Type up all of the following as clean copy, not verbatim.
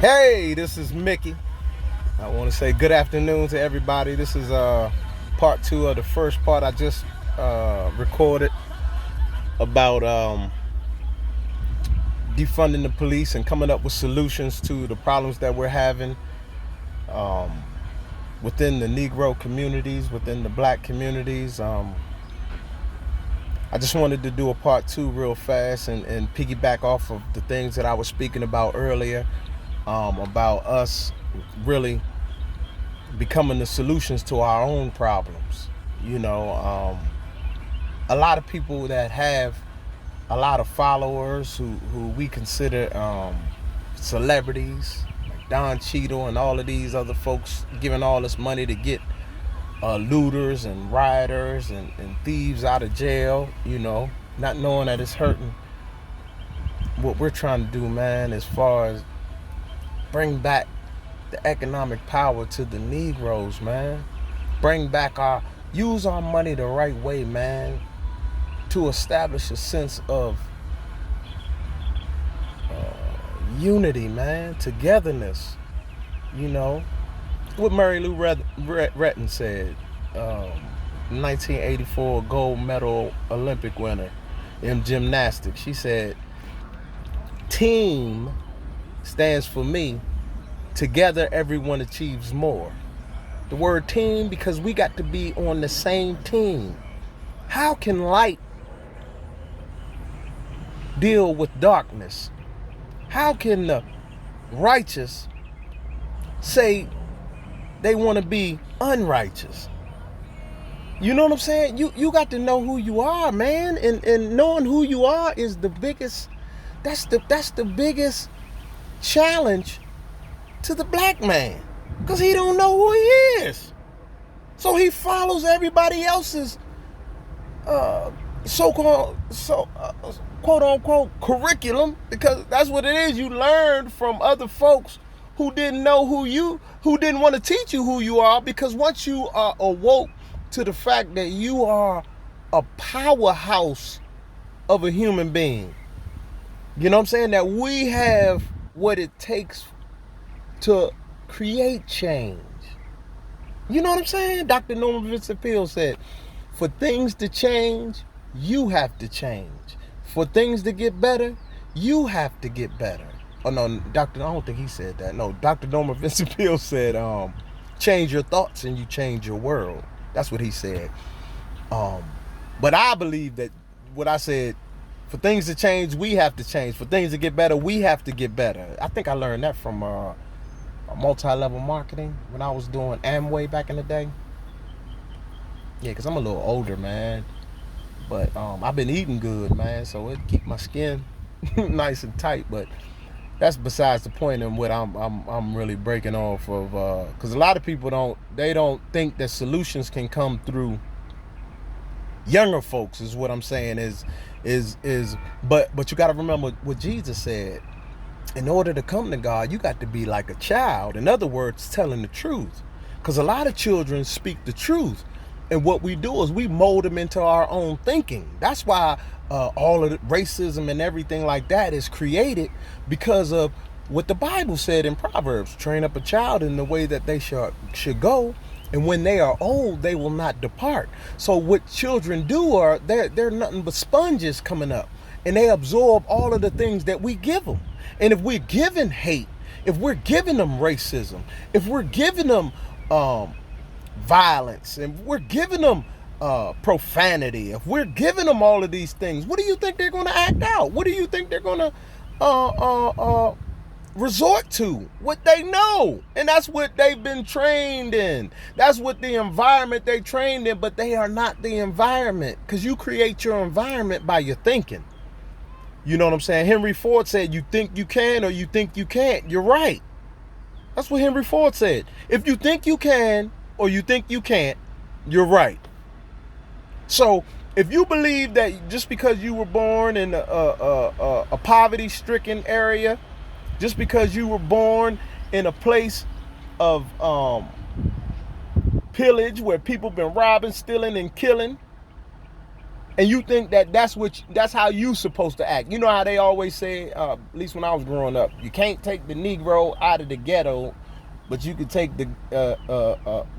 Hey, this is Mickey. I want to say good afternoon to everybody. This is part two of the first part I just recorded about defunding the police and coming up with solutions to the problems that we're having um, within the Negro communities, within the black communities. I just wanted to do a part two real fast and piggyback off of the things that I was speaking about earlier about us really becoming the solutions to our own problems. You know, a lot of people that have a lot of followers who we consider celebrities, like Don Cheadle and all of these other folks giving all this money to get looters and rioters and thieves out of jail, not knowing that it's hurting what we're trying to do, man, as far as bring back the economic power to the Negroes, man. Bring back use our money the right way, man, to establish a sense of unity, man, togetherness. You know, what Mary Lou Retton said, 1984 gold medal Olympic winner in gymnastics. She said, team stands for me. Together, everyone achieves more. The word team, because we got to be on the same team. How can light deal with darkness? How can the righteous say they want to be unrighteous? You know what I'm saying? You got to know who you are, man. And knowing who you are is the biggest, that's the biggest challenge to the black man, because he don't know who he is. So he follows everybody else's so-called quote-unquote curriculum, because that's what it is. You learned from other folks who didn't know who didn't want to teach you who you are, because once you are awoke to the fact that you are a powerhouse of a human being, you know what I'm saying, that we have what it takes to create change. You know what I'm saying? Dr. Norman Vincent Peale said, for things to change, you have to change. For things to get better, you have to get better. Oh no, I don't think he said that. No, Dr. Norman Vincent Peale said, change your thoughts and you change your world. That's what he said. But I believe that what I said, for things to change, we have to change. For things to get better, we have to get better. I think I learned that from multi-level marketing when I was doing Amway back in the day. Yeah, because I'm a little older, man. But I've been eating good, man, so it keep my skin nice and tight. But that's besides the point. And what I'm really breaking off of, because a lot of people don't think that solutions can come through younger folks, is what I'm saying. But you got to remember what Jesus said. In order to come to God, you got to be like a child. In other words, telling the truth. Because a lot of children speak the truth. And what we do is we mold them into our own thinking. That's why all of the racism and everything like that is created, because of what the Bible said in Proverbs. Train up a child in the way that they should go. And when they are old, they will not depart. So what children do are they're nothing but sponges coming up. And they absorb all of the things that we give them. And if we're giving hate, if we're giving them racism, if we're giving them violence, and we're giving them profanity, if we're giving them all of these things, what do you think they're going to act out? What do you think they're going to resort to? What they know. And that's what they've been trained in. That's what the environment they trained in, but they are not the environment, because you create your environment by your thinking. You know what I'm saying? Henry Ford said, you think you can or you think you can't. You're right. That's what Henry Ford said. If you think you can or you think you can't, you're right. So if you believe that just because you were born in a poverty-stricken area, just because you were born in a place of pillage where people been robbing, stealing, and killing, And you think that that's how you supposed to act. You know how they always say, at least when I was growing up, you can't take the Negro out of the ghetto, but you could take the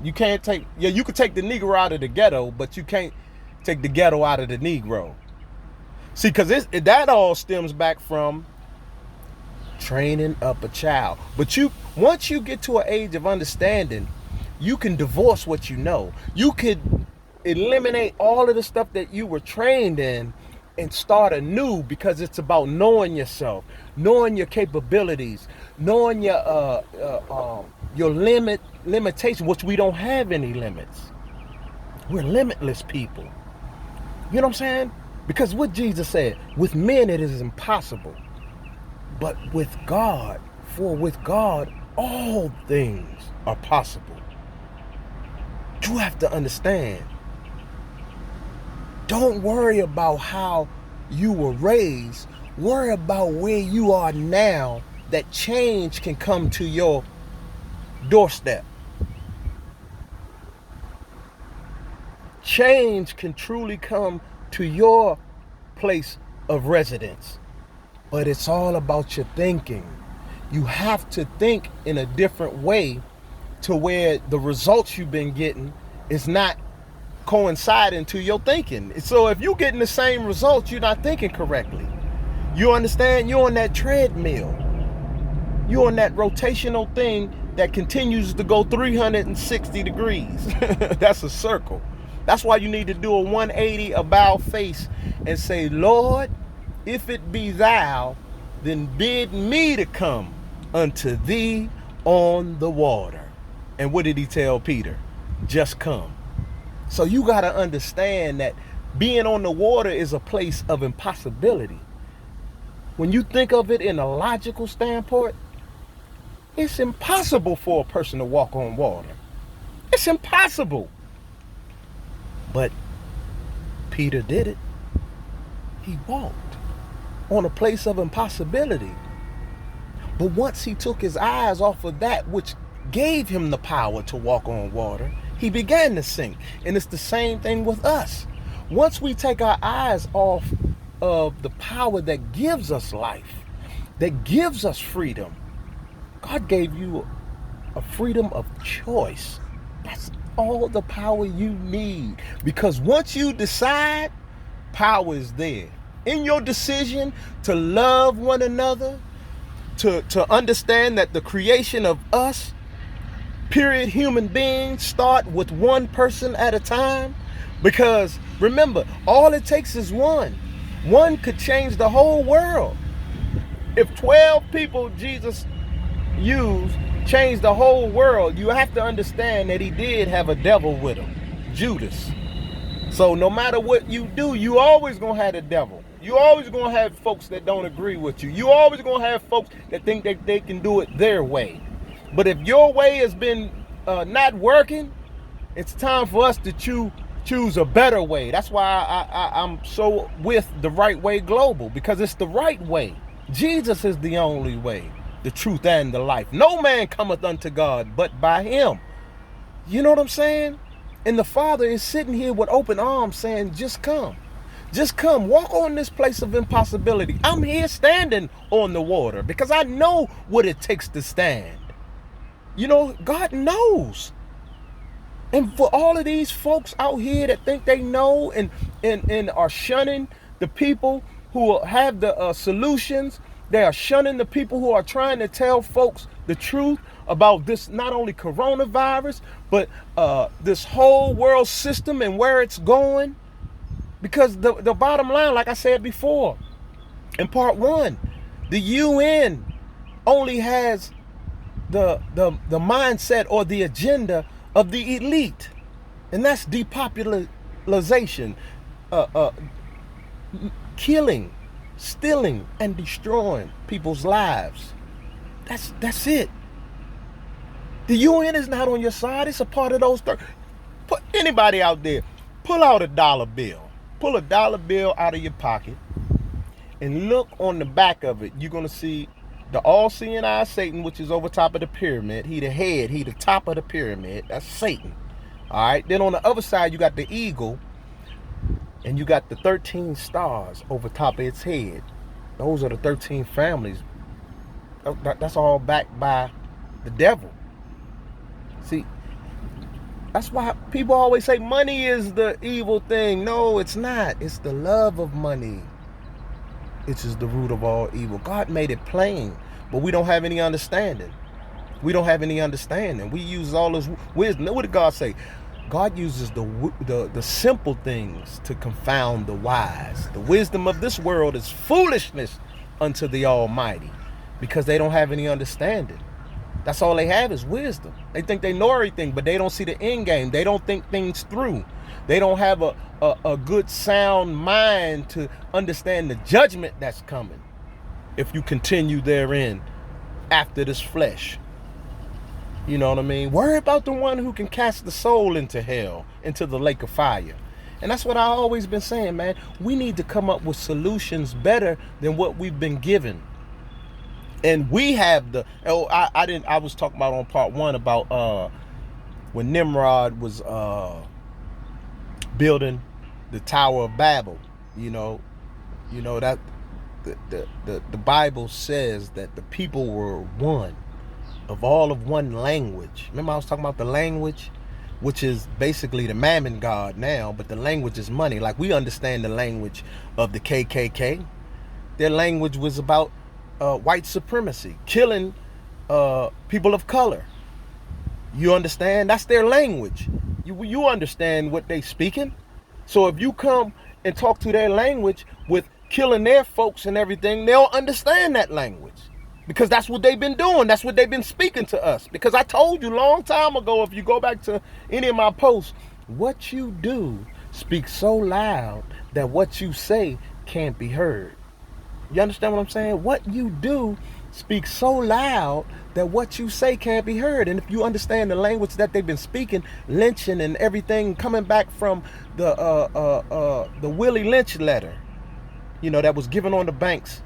you can't take you could take the Negro out of the ghetto, but you can't take the ghetto out of the Negro. See, because that all stems back from training up a child. But once you get to an age of understanding, you can divorce what you know. You could eliminate all of the stuff that you were trained in and start anew, because it's about knowing yourself, knowing your capabilities, knowing your limitation, which we don't have any limits. We're limitless people. You know what I'm saying? Because what Jesus said, with men it is impossible, but with God, for with God all things are possible. You have to understand. Don't worry about how you were raised. Worry about where you are now, that change can come to your doorstep. Change can truly come to your place of residence. But it's all about your thinking. You have to think in a different way to where the results you've been getting is not coinciding to your thinking. So if you're getting the same results, you're not thinking correctly. You understand? You're on that treadmill. You're on that rotational thing that continues to go 360 degrees. That's a circle. That's why you need to do a 180 about face and say, Lord, if it be thou, then bid me to come unto thee on the water. And what did he tell Peter? Just come. So you got to understand that being on the water is a place of impossibility. When you think of it in a logical standpoint, it's impossible for a person to walk on water. It's impossible. But Peter did it. He walked on a place of impossibility. But once he took his eyes off of that which gave him the power to walk on water, he began to sink. And it's the same thing with us. Once we take our eyes off of the power that gives us life, that gives us freedom, God gave you a freedom of choice. That's all the power you need. Because once you decide, power is there. In your decision to love one another, to understand that the creation of us, period, human beings, start with one person at a time. Because remember, all it takes is one. One could change the whole world. If 12 people Jesus used changed the whole world, you have to understand that he did have a devil with him, Judas. So no matter what you do, you always gonna have the devil. You always gonna have folks that don't agree with you. You always gonna have folks that think that they can do it their way. But if your way has been not working, it's time for us to choose a better way. That's why I'm so with the Right Way Global, because it's the right way. Jesus is the only way, the truth, and the life. No man cometh unto God but by him. You know what I'm saying? And the Father is sitting here with open arms saying, just come. Just come. Walk on this place of impossibility. I'm here standing on the water because I know what it takes to stand. You know, God knows. And for all of these folks out here that think they know and are shunning the people who have the solutions, they are shunning the people who are trying to tell folks the truth about this, not only coronavirus, but this whole world system and where it's going. Because the bottom line, like I said before, in part one, the UN only has the mindset or the agenda of the elite, and that's depopulation, killing, stealing, and destroying people's lives. That's it. The UN is not on your side. It's a part of those. Put anybody out there, pull out a dollar bill. Pull a dollar bill out of your pocket and look on the back of it. You're going to see the all-seeing eye Satan, which is over top of the pyramid. He the head. He the top of the pyramid. That's Satan. All right. Then on the other side, you got the eagle. And you got the 13 stars over top of its head. Those are the 13 families. That's all backed by the devil. See, that's why people always say money is the evil thing. No, it's not. It's the love of money, which is the root of all evil. God made it plain, but we don't have any understanding. We don't have any understanding. We use all this wisdom. What did God say? God uses the simple things to confound the wise. The wisdom of this world is foolishness unto the Almighty, because they don't have any understanding. That's all they have is wisdom. They think they know everything, but they don't see the end game. They don't think things through. They don't have a good sound mind to understand the judgment that's coming if you continue therein after this flesh. You know what I mean? Worry about the one who can cast the soul into hell, into the lake of fire. And that's what I've always been saying, man. We need to come up with solutions better than what we've been given. And we have I was talking about on part 1 about when Nimrod was building the Tower of Babel. You know that the Bible says that the people were one, of all of one language. Remember I was talking about the language, which is basically the mammon god now, but the language is money. Like we understand the language of the KKK. Their language was about white supremacy, killing people of color. You understand? That's their language. You understand what they speaking. So if you come and talk to their language with killing their folks and everything, they'll understand that language. Because that's what they've been doing. That's what they've been speaking to us. Because I told you long time ago, if you go back to any of my posts, what you do speaks so loud that what you say can't be heard. You understand what I'm saying? What you do speaks so loud that what you say can't be heard. And if you understand the language that they've been speaking, lynching and everything coming back from the Willie Lynch letter, that was given on the banks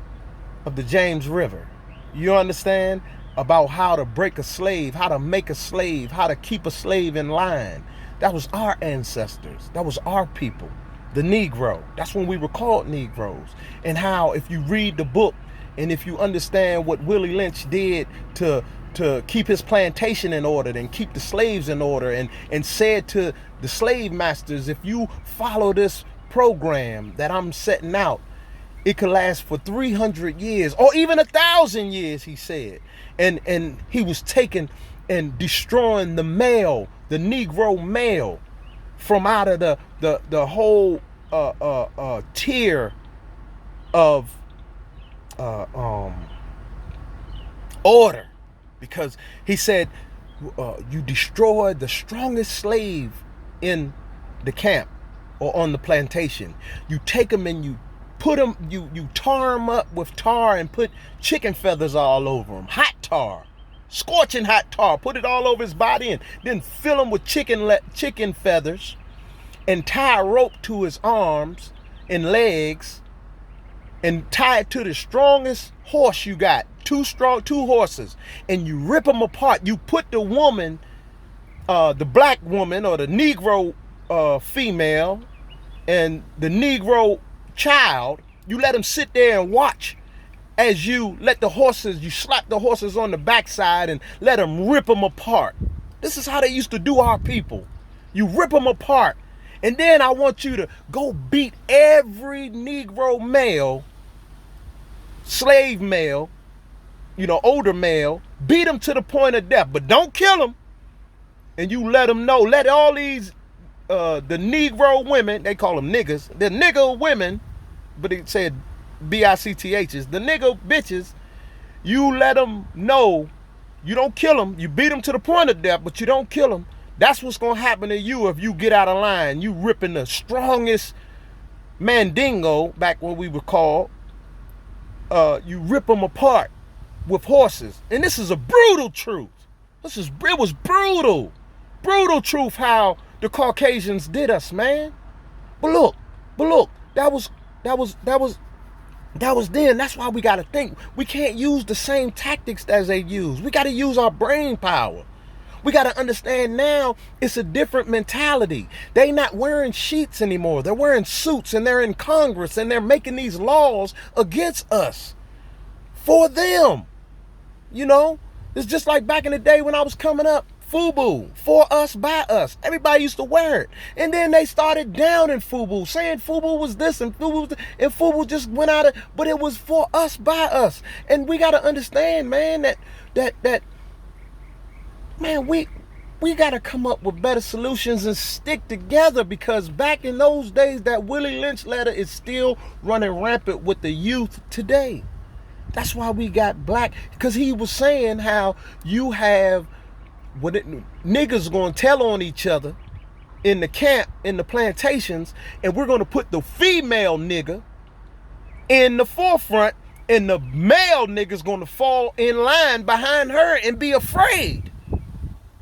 of the James River. You understand about how to break a slave, how to make a slave, how to keep a slave in line. That was our ancestors. That was our people. The Negro. That's when we were called Negroes. And how, if you read the book and if you understand what Willie Lynch did to keep his plantation in order and keep the slaves in order, and said to the slave masters, if you follow this program that I'm setting out, it could last for 300 years or even 1,000 years, he said. And he was taking and destroying the male, the Negro male, from out of the whole tier of order. Because he said, you destroyed the strongest slave in the camp or on the plantation. You take them and you put them, you tar them up with tar and put chicken feathers all over him. Hot tar, scorching hot tar. Put it all over his body and then fill him with chicken feathers and tie a rope to his arms and legs and tie it to the strongest horse you got. Two horses, and you rip them apart. You put the woman, the black woman or the Negro female and the Negro child, you let them sit there and watch as you let the horses, you slap the horses on the backside and let them rip them apart. This is how they used to do our people. You rip them apart, and then I want you to go beat every Negro male, slave male, older male, beat them to the point of death, but don't kill them. And you let them know, let all these the Negro women, they call them niggas, the nigger women, but it said B-I-C-T-H's, the nigger bitches, you let them know, you don't kill them, you beat them to the point of death, but you don't kill them. That's what's going to happen to you if you get out of line. You ripping the strongest mandingo, back when we were called, you rip them apart with horses. And this is a brutal truth. It was brutal truth how the Caucasians did us, man. But look, that was then. That's why we got to think. We can't use the same tactics as they use. We got to use our brain power. We got to understand now it's a different mentality. They not wearing sheets anymore. They're wearing suits, and they're in Congress, and they're making these laws against us for them. You know, it's just like back in the day when I was coming up. FUBU, for us, by us. Everybody used to wear it. And then they started downing FUBU, saying FUBU was this and FUBU was this, and FUBU just went out of, but it was for us, by us. And we got to understand, man, that man, we got to come up with better solutions and stick together, because back in those days, that Willie Lynch letter is still running rampant with the youth today. That's why we got black, because he was saying how you have niggas gonna tell on each other in the camp, in the plantations, and we're gonna put the female nigga in the forefront, and the male nigga's gonna fall in line behind her and be afraid.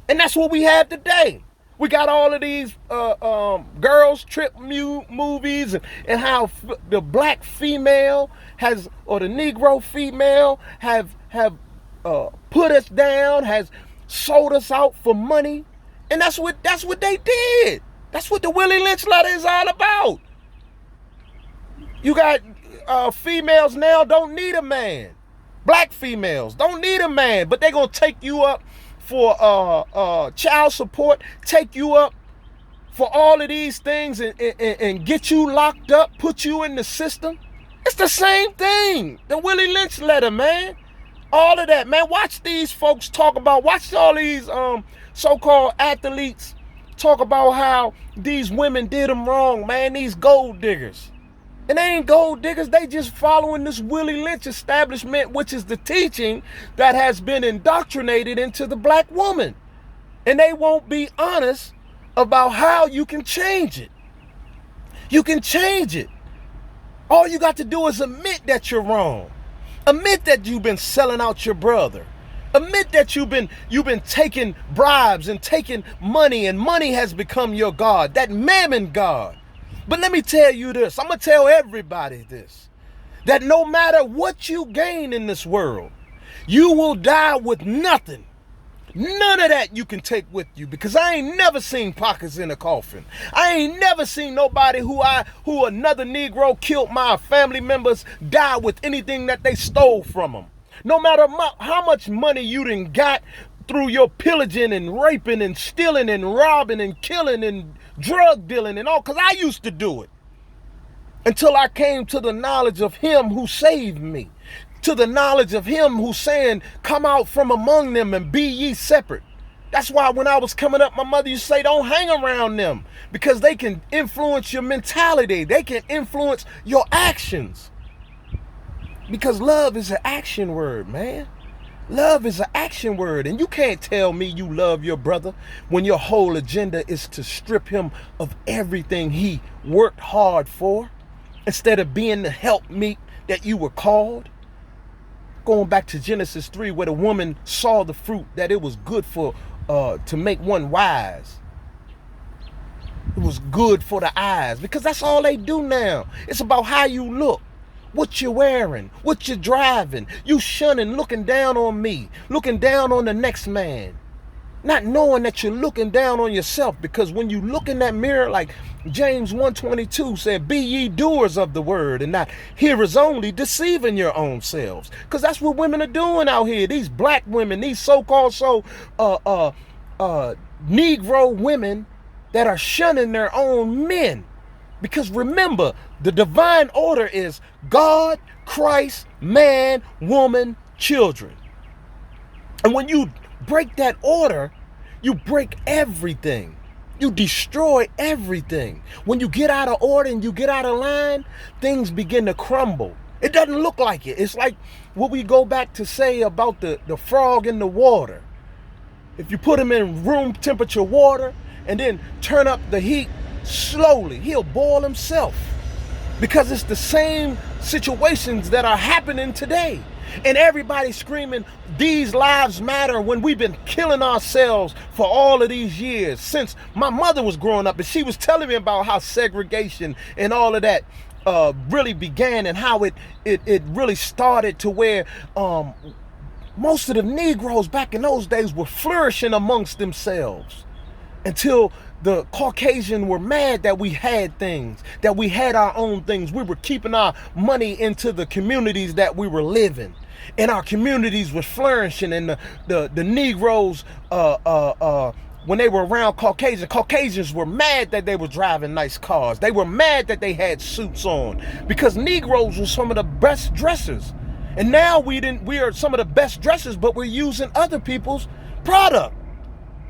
And that's what we have today. We got all of these girls trip movies, and how the black female has, or the Negro female have put us down, has sold us out for money. And that's what they did. That's what the Willie Lynch letter is all about. You got females now don't need a man. Black females don't need a man, but they're gonna take you up for child support, take you up for all of these things, and get you locked up, put you in the system. It's the same thing. The Willie Lynch letter, man. All of that, man. Watch these folks talk about, watch all these so-called athletes talk about how these women did them wrong, man. These gold diggers. And they ain't gold diggers. They just following this Willie Lynch establishment, which is the teaching that has been indoctrinated into the black woman. And they won't be honest about how you can change it. You can change it. All you got to do is admit that you're wrong. Admit that you've been selling out your brother. Admit that you've been taking bribes and taking money, and money has become your God, that mammon God. But let me tell you this, I'm going to tell everybody this, that no matter what you gain in this world, you will die with nothing. None of that you can take with you, because I ain't never seen pockets in a coffin. I ain't never seen nobody who another Negro killed my family members die with anything that they stole from them. No matter how much money you done got through your pillaging and raping and stealing and robbing and killing and drug dealing and all, because I used to do it until I came to the knowledge of him who saved me. To the knowledge of him who's saying, come out from among them and be ye separate. That's why when I was coming up, my mother used to say, don't hang around them, because they can influence your mentality. They can influence your actions. Because love is an action word, man. Love is an action word. And you can't tell me you love your brother when your whole agenda is to strip him of everything he worked hard for, instead of being the helpmeet that you were called. Going back to Genesis 3, where the woman saw the fruit, that it was good for to make one wise. It was good for the eyes, because that's all they do now. It's about how you look, what you're wearing, what you're driving. You shunning, looking down on me, looking down on the next man, not knowing that you're looking down on yourself. Because when you look in that mirror, like James 1:22 said, be ye doers of the word and not hearers only, deceiving your own selves. Because that's what women are doing out here. These black women, these so-called Negro women that are shunning their own men. Because remember, the divine order is God, Christ, man, woman, children. And when you break that order, you break everything. You destroy everything. When you get out of order and you get out of line, things begin to crumble. It doesn't look like it. It's like what we go back to say about the frog in the water. If you put him in room temperature water and then turn up the heat slowly, he'll boil himself. Because it's the same situations that are happening today. And everybody's screaming, these lives matter, when we've been killing ourselves for all of these years. Since my mother was growing up, and she was telling me about how segregation and all of that really began, and how it really started to where Most of the Negroes back in those days were flourishing amongst themselves until the Caucasian were mad that we had things, that we had our own things. We were keeping our money into the communities that we were living, and our communities were flourishing. And the Negroes, when they were around Caucasians were mad that they were driving nice cars. They were mad that they had suits on, because Negroes were some of the best dressers. And now we are some of the best dressers, but we're using other people's product,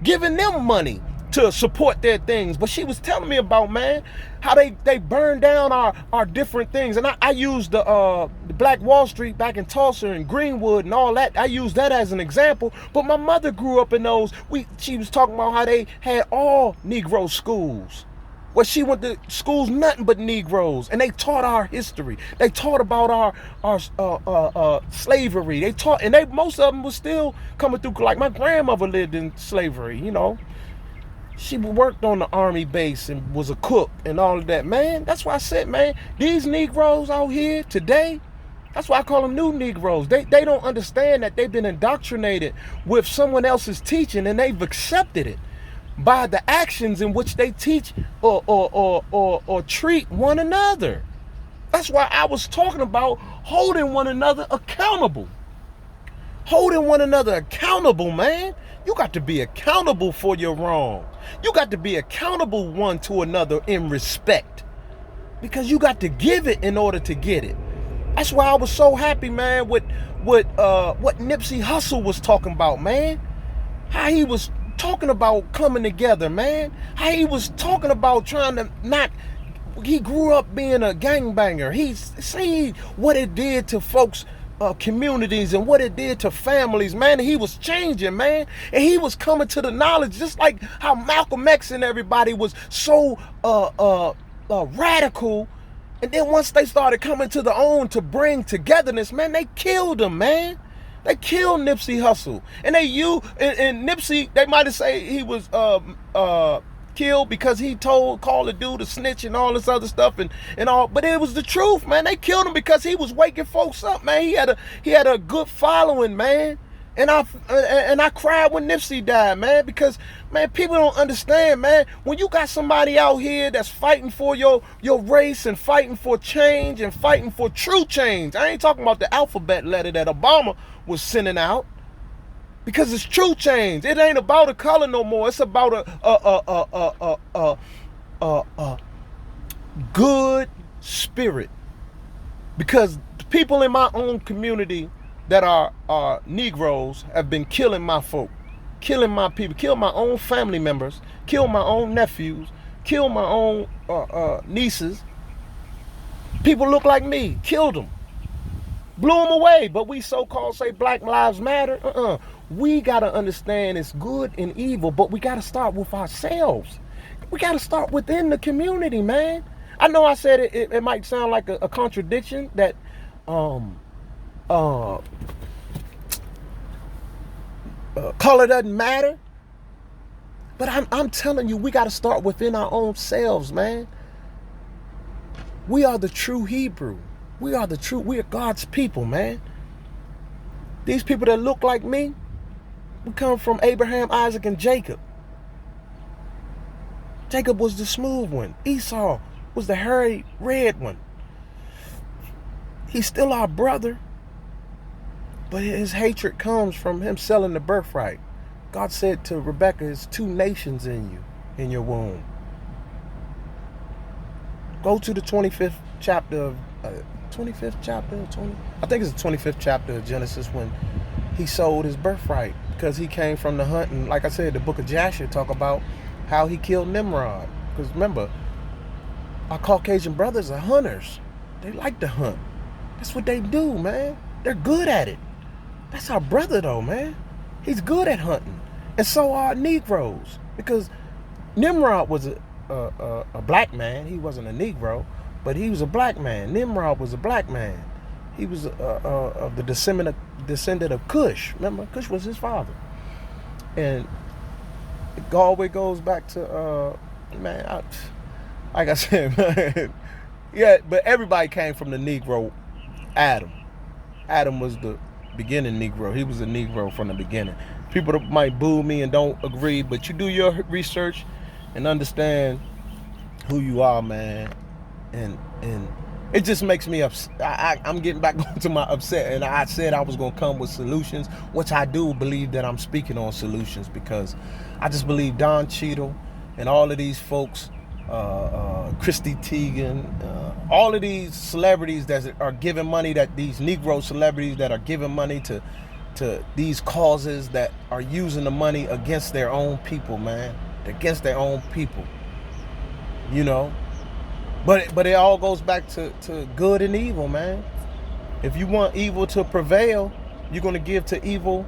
giving them money to support their things. But she was telling me about, man, how they burned down our different things. And I used the Black Wall Street back in Tulsa and Greenwood and all that. I used that as an example. But my mother grew up in those. She was talking about how they had all Negro schools. Well, she went to schools nothing but Negroes, and they taught our history. They taught about our slavery. They taught, and most of them was still coming through. Like my grandmother lived in slavery, you know. She worked on the army base and was a cook and all of that. Man, that's why I said, man, these Negroes out here today, that's why I call them new Negroes. They don't understand that they've been indoctrinated with someone else's teaching, and they've accepted it by the actions in which they teach or treat one another. That's why I was talking about holding one another accountable. Holding one another accountable, man. You got to be accountable for your wrong. You got to be accountable one to another in respect, because you got to give it in order to get it. That's why I was so happy, man, with what Nipsey Hussle was talking about, man. How he was talking about coming together, man. How he was talking about trying to not. He grew up being a gangbanger. He's seen what it did to folks, communities, and what it did to families, man. He was changing, man, and he was coming to the knowledge, just like how Malcolm X and everybody was so radical. And then once they started coming to their own to bring togetherness, man, they killed him, man. They killed Nipsey Hussle, and and Nipsey. They might have said he was killed because he called the dude a snitch and all this other stuff and all. But it was the truth, man. They killed him because he was waking folks up, man. He had a good following, man. And I cried when Nipsey died, man, because, man, people don't understand, man. When you got somebody out here that's fighting for your race and fighting for change and fighting for true change. I ain't talking about the alphabet letter that Obama was sending out, because it's true change. It ain't about a color no more. It's about a good spirit. Because the people in my own community that are Negroes have been killing my folk, killing my people, kill my own family members, kill my own nephews, kill my own nieces. People look like me, killed them, blew them away. But we so-called say Black Lives Matter. We got to understand it's good and evil, but we got to start with ourselves. We got to start within the community, man. I know I said it might sound like a contradiction that color doesn't matter, but I'm telling you, we got to start within our own selves, man. We are the true Hebrew. We are God's people, man. These people that look like me, we come from Abraham, Isaac, and Jacob. Jacob was the smooth one. Esau was the hairy red one. He's still our brother, but his hatred comes from him selling the birthright. God said to Rebekah, "There's two nations in you, in your womb." Go to the 25th chapter of 25th chapter, 20. I think it's the 25th chapter of Genesis, when he sold his birthright because he came from the hunt. And like I said, the book of Jasher talk about how he killed Nimrod. Because remember, our Caucasian brothers are hunters. They like to hunt. That's what they do, man. They're good at it. That's our brother, though, man. He's good at hunting. And so are Negroes. Because Nimrod was a black man. He wasn't a Negro, but he was a black man. Nimrod was a black man. He was of the descendant of Cush. Remember, Cush was his father. And it always goes back to, like I said, man, yeah, but everybody came from the Negro Adam. Adam was the beginning Negro. He was a Negro from the beginning. People that might boo me and don't agree, but you do your research and understand who you are, man. And it just makes me upset. I'm getting back to my upset. And I said I was going to come with solutions, which I do believe that I'm speaking on solutions, because I just believe Don Cheadle and all of these folks, Christy Teigen, all of these celebrities that are giving money, that these Negro celebrities that are giving money to these causes that are using the money against their own people, man. Against their own people. You know? But it all goes back to good and evil, man. If you want evil to prevail, you're going to give to evil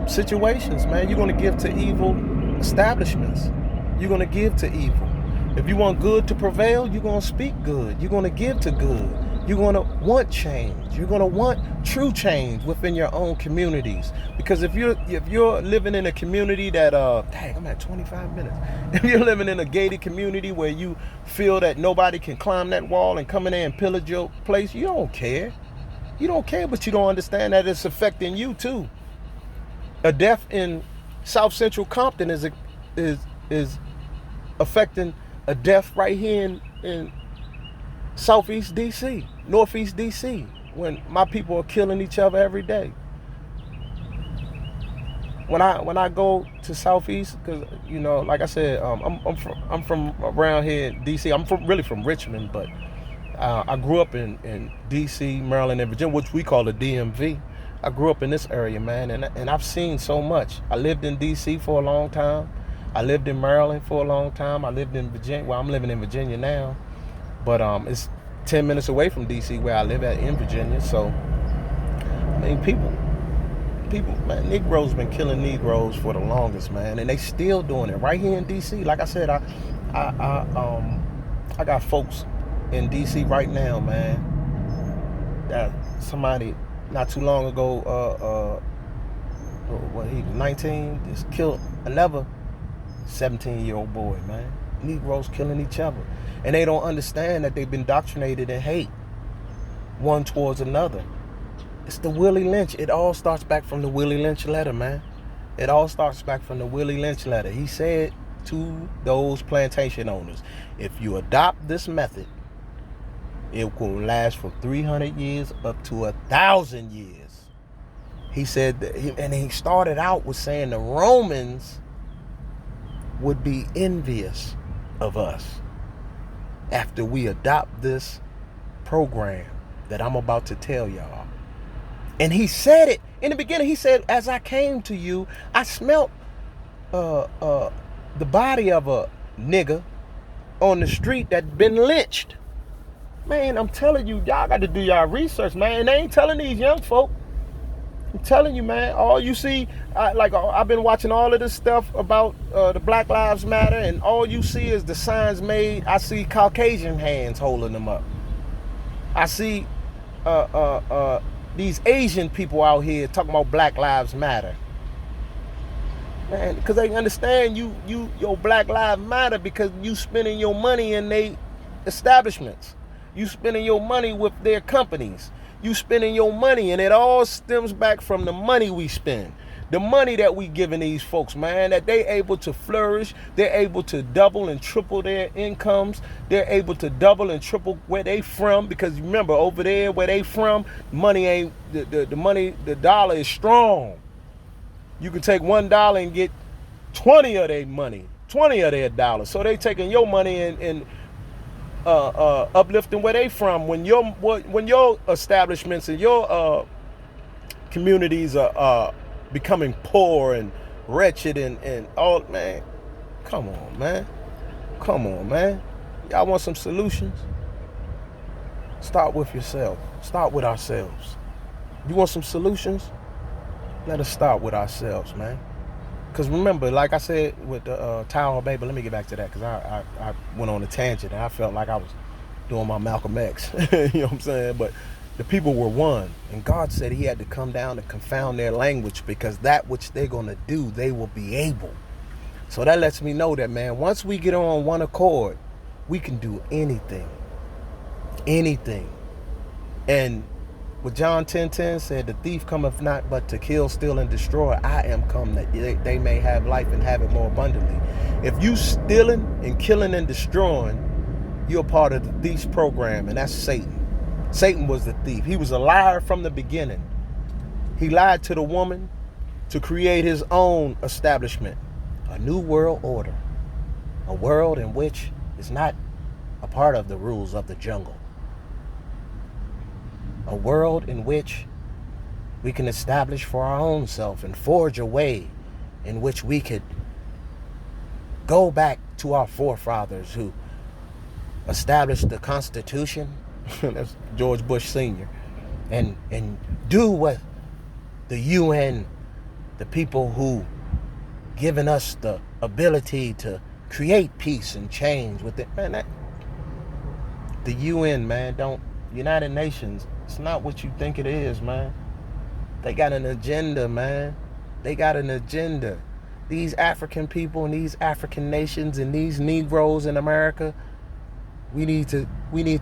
situations, man. You're going to give to evil establishments. You're going to give to evil. If you want good to prevail, you're going to speak good. You're going to give to good. You're going to want change. You're going to want true change within your own communities. Because if you're living in a community that dang, I'm at 25 minutes. If you're living in a gated community where you feel that nobody can climb that wall and come in there and pillage your place, you don't care. You don't care, but you don't understand that it's affecting you too. A death in South Central Compton is affecting a death right here in Southeast DC, Northeast DC, when my people are killing each other every day. When I go to Southeast, because you know, like I said, I'm from around here in DC. I'm really from Richmond, but I grew up in DC, Maryland, and Virginia, which we call the DMV. I grew up in this area, man, and I've seen so much. I lived in DC for a long time. I lived in Maryland for a long time. I lived in Virginia. Well, I'm living in Virginia now, but it's 10 minutes away from DC where I live at in Virginia. So, I mean, people, man, Negroes been killing Negroes for the longest, man, and they still doing it right here in DC. Like I said, I got folks in DC right now, man. That somebody not too long ago, what, he was 19, just killed another 17-year-old boy, man. Negroes killing each other. And they don't understand that they've been indoctrinated in hate, one towards another. It's the Willie Lynch. It all starts back from the Willie Lynch letter, man. It all starts back from the Willie Lynch letter. He said to those plantation owners, if you adopt this method, it will last for 300 years up to 1,000 years. He said that, and he started out with saying the Romans would be envious of us after we adopt this program that I'm about to tell y'all. And he said it in the beginning. He said, as I came to you, I smelt the body of a nigga on the street that'd been lynched. Man, I'm telling you, y'all got to do y'all research, man. And they ain't telling these young folk. I'm telling you, man, all you see, I've been watching all of this stuff about the Black Lives Matter, and all you see is the signs made. I see Caucasian hands holding them up. I see these Asian people out here talking about Black Lives Matter. Man, because they understand your Black Lives Matter because you spending your money in their establishments. You spending your money with their companies. You spending your money, and it all stems back from the money we spend. The money that we giving these folks, man, that they able to flourish. They're able to double and triple their incomes. They're able to double and triple where they from, because remember, over there where they from, money ain't, the money, the dollar is strong. You can take $1 and get 20 of their money, 20 of their dollars. So they taking your money and uplifting where they from. When your establishments and your communities are becoming poor and wretched and all, man, come on, man. Y'all want some solutions? Start with yourself. Start with ourselves. You want some solutions? Let us start with ourselves, man. Because remember, like I said with the Tower Baby, let me get back to that, because I went on a tangent and I felt like I was doing my Malcolm X. You know what I'm saying? But the people were one. And God said he had to come down and confound their language, because that which they're going to do, they will be able. So that lets me know that, man, once we get on one accord, we can do anything. Anything. And What John 10:10 said, the thief cometh not but to kill, steal, and destroy. I am come that they may have life and have it more abundantly. If you stealing and killing and destroying, you're part of the thief's program, and that's Satan. Satan was the thief. He was a liar from the beginning. He lied to the woman to create his own establishment, a new world order, a world in which is not a part of the rules of the jungle, a world in which we can establish for our own self and forge a way in which we could go back to our forefathers who established the Constitution, that's George Bush Sr., and do what the UN, the people who given us the ability to create peace and change with it, man, the UN, man, United Nations, it's not what you think it is, man. They got an agenda, man. They got an agenda. These African people and these African nations and these Negroes in America, we need to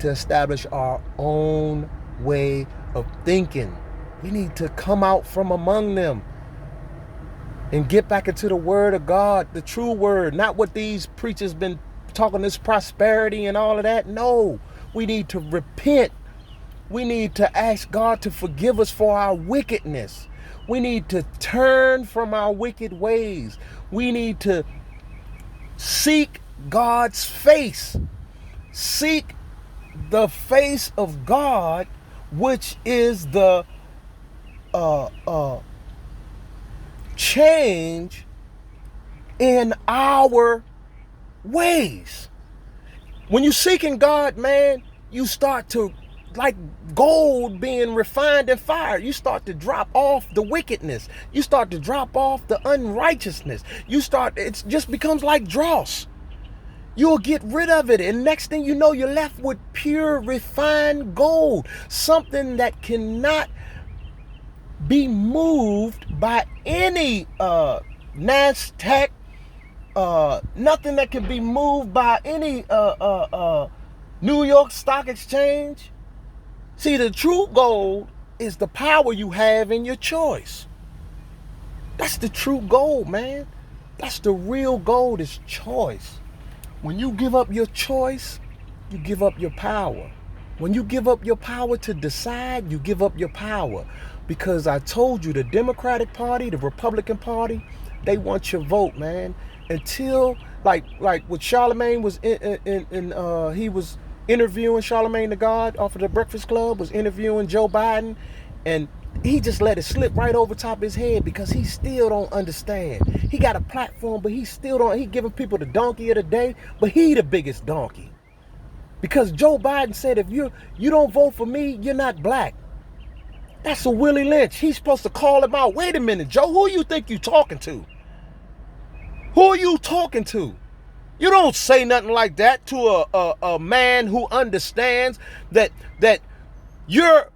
establish our own way of thinking. We need to come out from among them and get back into the word of God, the true word, not what these preachers been talking, this prosperity and all of that. No, we need to repent. We need to ask God to forgive us for our wickedness. We need to turn from our wicked ways. We need to seek God's face. Seek the face of God, which is the change in our ways. When you're seeking God, man, you start to, like gold being refined in fire, you start to drop off the wickedness. You start to drop off the unrighteousness. It just becomes like dross. You'll get rid of it, and next thing you know, you're left with pure refined gold, something that cannot be moved by any NASDAQ, nothing that can be moved by any New York Stock Exchange. See, the true gold is the power you have in your choice. That's the true gold, man. That's the real gold, is choice. When you give up your choice, you give up your power. When you give up your power to decide, you give up your power. Because I told you, the Democratic Party, the Republican Party, they want your vote, man. Until, like what Charlemagne was he was interviewing Charlemagne the God off of the Breakfast Club, was interviewing Joe Biden, and he just let it slip right over top of his head because he still don't understand. He got a platform, but he still don't. He giving people the donkey of the day, but he the biggest donkey. Because Joe Biden said, if you don't vote for me, you're not black. That's a Willie Lynch. He's supposed to call him out. Wait a minute, Joe, who you think you talking to? Who are you talking to? You don't say nothing like that to a man who understands that you're